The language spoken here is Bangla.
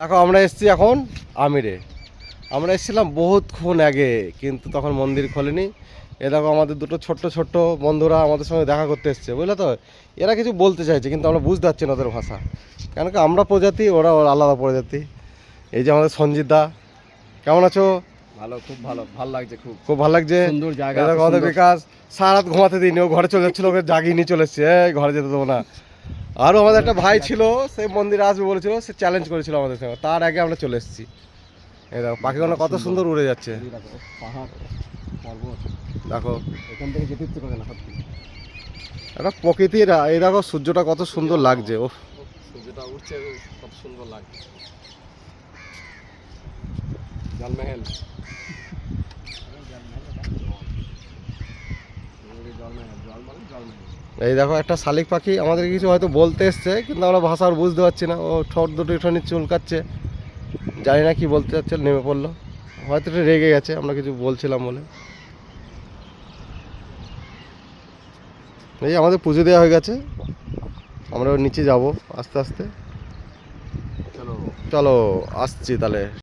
দেখো আমরা এসেছি এখন আমিরে। আমরা এসেছিলাম বহুতক্ষণ আগে, কিন্তু তখন মন্দির খোলেনি। এ দেখো আমাদের দুটো ছোট্ট ছোট্ট বন্ধুরা আমাদের সঙ্গে দেখা করতে এসছে, বুঝলে তো। এরা কিছু বলতে চাইছে কিন্তু আমরা বুঝতে পারছি না ওদের ভাষা, কেন কি আমরা প্রজাতি, ওরা আলাদা প্রজাতি। এই যে আমাদের সঞ্জিত দা, কেমন আছো? ভালো, খুব ভালো, ভালো লাগছে, খুব খুব ভালো লাগছে। সুন্দর জায়গা। দেখো আমাদের বিকাশ সারা রাত ঘুমাতে দিইনি, ও ঘরে চলে যাচ্ছিল, ওকে জাগিয়ে নিয়ে চলে এসছে, এই ঘরে যেতে দেবো না। আরও আমাদের একটা ভাই ছিল, সেই মন্দিরে আসবে বলেছিল, সে চ্যালেঞ্জ করেছিল আমাদের সঙ্গে, তার আগে আমরা চলে এসেছি। এই দেখো পাখিগুলো কত সুন্দর উড়ে যাচ্ছে, পাহাড় পর্বত, দেখো এখান থেকে যেতে ইচ্ছে করে না সত্যি। একটা প্রকৃতির। এই দেখো সূর্যটা কত সুন্দর লাগছে, ও সূর্যটা উঠছে, কত সুন্দর লাগছে। জলমহল, এই দেখো একটা শালিক পাখি আমাদের কিছু হয়তো বলতে এসছে, কিন্তু আমরা ভাষা আর বুঝতে পারছি না। ও ঠোঁট দুটো একটুখানি চুলকাচ্ছে, জানি না কি বলতে চাচ্ছে, নেমে পড়লো, হয়তো একটু রেগে গেছে আমরা কিছু বলছিলাম বলে। এই আমাদের পুজো দেওয়া হয়ে গেছে, আমরা নিচে যাব আস্তে আস্তে। চলো চলো আসছি তাহলে।